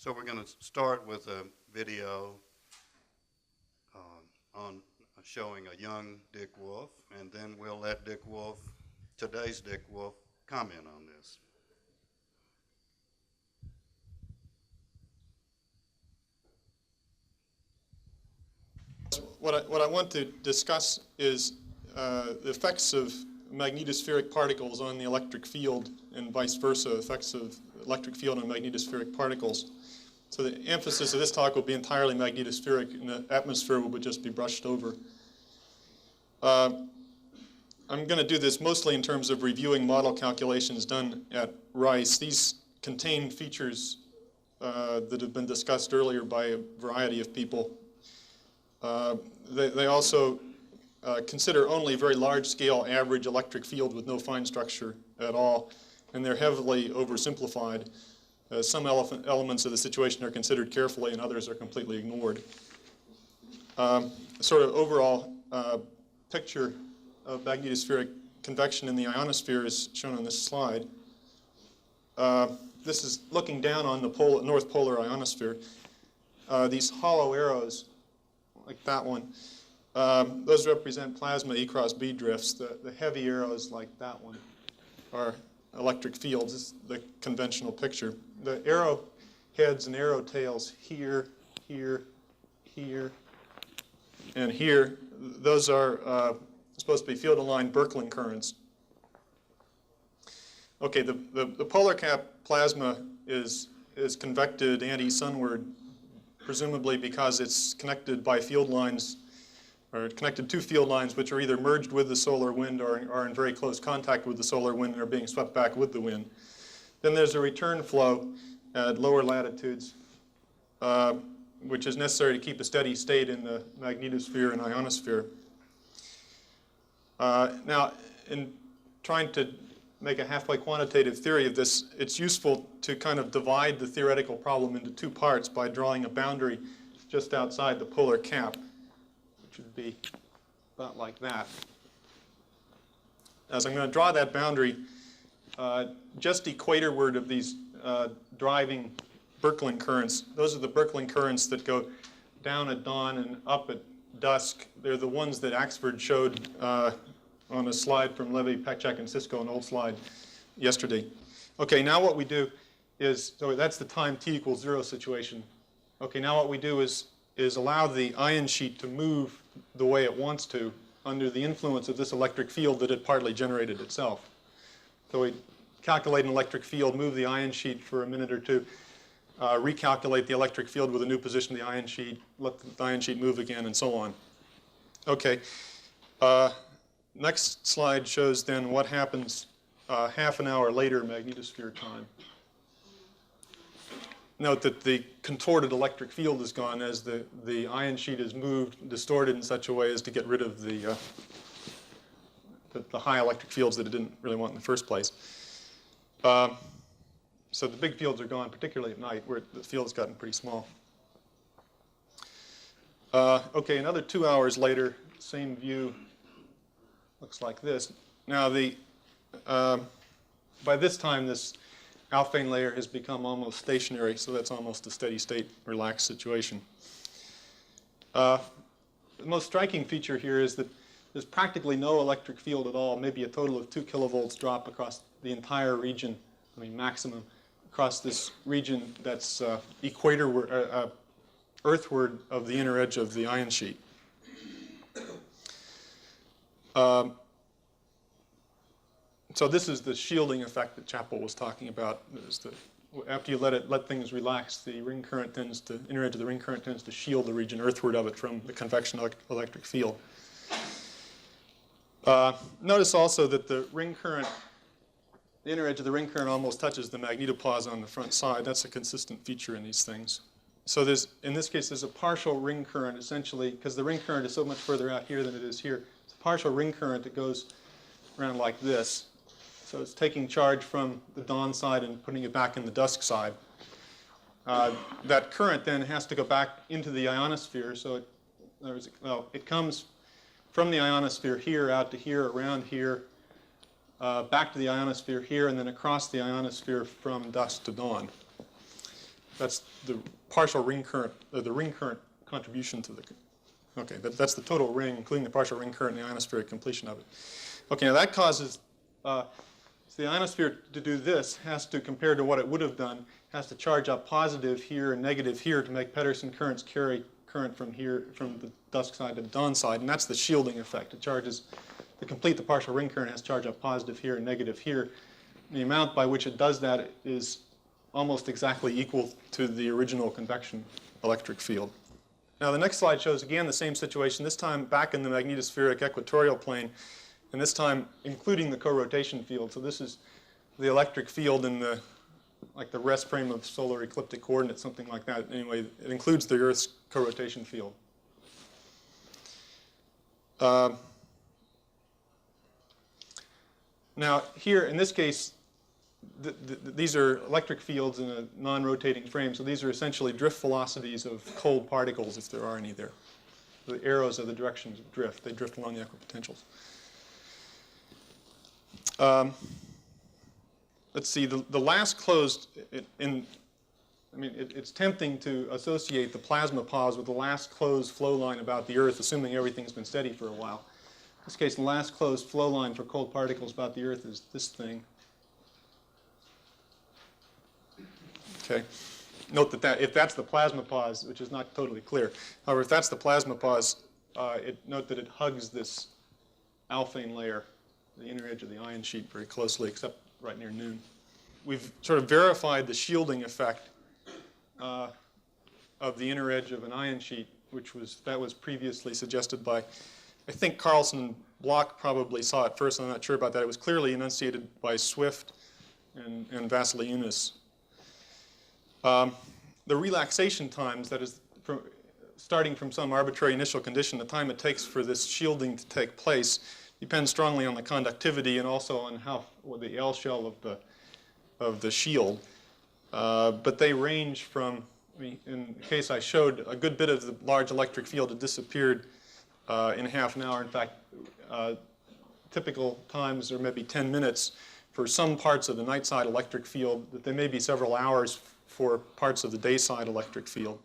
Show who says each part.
Speaker 1: So we're going to start with a video on showing a young Dick Wolf, and then we'll let Dick Wolf, today's Dick Wolf, comment on this.
Speaker 2: What I want to discuss is the effects of magnetospheric particles on the electric field and vice versa, effects of electric field on magnetospheric particles. So the emphasis of this talk will be entirely magnetospheric, and the atmosphere will just be brushed over. I'm going to do this mostly in terms of reviewing model calculations done at Rice. These contain features that have been discussed earlier by a variety of people. They also consider only very large-scale average electric field with no fine structure at all, and they're heavily oversimplified. Some elements of the situation are considered carefully, and others are completely ignored. Sort of overall picture of magnetospheric convection in the ionosphere is shown on this slide. This is looking down on the north polar ionosphere. These hollow arrows, like that one, those represent plasma E cross B drifts. The heavy arrows, like that one, are electric fields. This is the conventional picture. The arrow heads and arrow tails here, here, here, and here, those are supposed to be field-aligned Birkeland currents. Okay, the polar cap plasma is convected anti-sunward, presumably because it's connected by field lines, or connected to field lines which are either merged with the solar wind or are in very close contact with the solar wind and are being swept back with the wind. Then there's a return flow at lower latitudes, which is necessary to keep a steady state in the magnetosphere and ionosphere. Now, in trying to make a halfway quantitative theory of this, it's useful to kind of divide the theoretical problem into two parts by drawing a boundary just outside the polar cap, which would be about like that. As I'm going to draw that boundary, just equatorward of these driving Birkeland currents, those are the Birkeland currents that go down at dawn and up at dusk. They're the ones that Axford showed on a slide from Levy, Pekchak, and Cisco, an old slide yesterday. Okay, now what we do is, so that's the time t equals 0 situation. Okay, now what we do is allow the ion sheet to move the way it wants to under the influence of this electric field that it partly generated itself. So we calculate an electric field, move the ion sheet for a minute or two, recalculate the electric field with a new position of the ion sheet, let the ion sheet move again, and so on. Okay. Next slide shows then what happens half an hour later magnetosphere time. Note that the contorted electric field is gone as the ion sheet is moved, distorted in such a way as to get rid of the high electric fields that it didn't really want in the first place. So the big fields are gone, particularly at night, where the field's gotten pretty small. Okay, another 2 hours later, same view. Looks like this. Now, by this time, this alphane layer has become almost stationary, so that's almost a steady state, relaxed situation. The most striking feature here is that there's practically no electric field at all, maybe a total of 2 kilovolts drop across the entire region, I mean maximum, across this region that's equatorward, earthward of the inner edge of the ion sheet. So this is the shielding effect that Chappell was talking about. After you let things relax, the ring current tends to, inner edge of the ring current tends to shield the region earthward of it from the convection electric field. Notice also that the ring current, the inner edge of the ring current almost touches the magnetopause on the front side. That's a consistent feature in these things. So there's, in this case, there's a partial ring current essentially, because the ring current is so much further out here than it is here. It's a partial ring current that goes around like this. So it's taking charge from the dawn side and putting it back in the dusk side. That current then has to go back into the ionosphere. So it comes from the ionosphere here out to here, around here, back to the ionosphere here, and then across the ionosphere from dusk to dawn. That's the partial ring current, the ring current contribution to the, okay, that's the total ring, including the partial ring current and the ionospheric completion of it. Okay, now that causes, so the ionosphere to do this has to, compared to what it would have done, has to charge up positive here and negative here to make Pedersen currents carry current from here, from the dusk side to the dawn side, and that's the shielding effect. It charges, to complete the partial ring current, it has to charge up positive here and negative here. The amount by which it does that is almost exactly equal to the original convection electric field. Now the next slide shows again the same situation, this time back in the magnetospheric equatorial plane, and this time including the co-rotation field. So this is the electric field in the, like the rest frame of solar ecliptic coordinates, something like that. Anyway, it includes the Earth's co-rotation field. Now here, in this case, these are electric fields in a non-rotating frame, so these are essentially drift velocities of cold particles, if there are any there. The arrows are the directions of drift. They drift along the equipotentials. Let's see, the last closed, it's tempting to associate the plasma pause with the last closed flow line about the Earth, assuming everything's been steady for a while. In this case, the last closed flow line for cold particles about the Earth is this thing. Okay. Note that if that's the plasma pause, which is not totally clear. However, if that's the plasma pause, note that it hugs this alphane layer, the inner edge of the ion sheet, very closely, except right near noon. We've sort of verified the shielding effect of the inner edge of an ion sheet, that was previously suggested by, I think Carlson and Bloch probably saw it first. I'm not sure about that. It was clearly enunciated by Swift and Vassiliounis. The relaxation times, that is, starting from some arbitrary initial condition, the time it takes for this shielding to take place depends strongly on the conductivity and also on the L shell of the shield. But they range from, in the case I showed, a good bit of the large electric field had disappeared in half an hour. In fact, typical times are maybe 10 minutes for some parts of the night side electric field, but there may be several hours for parts of the day side electric field.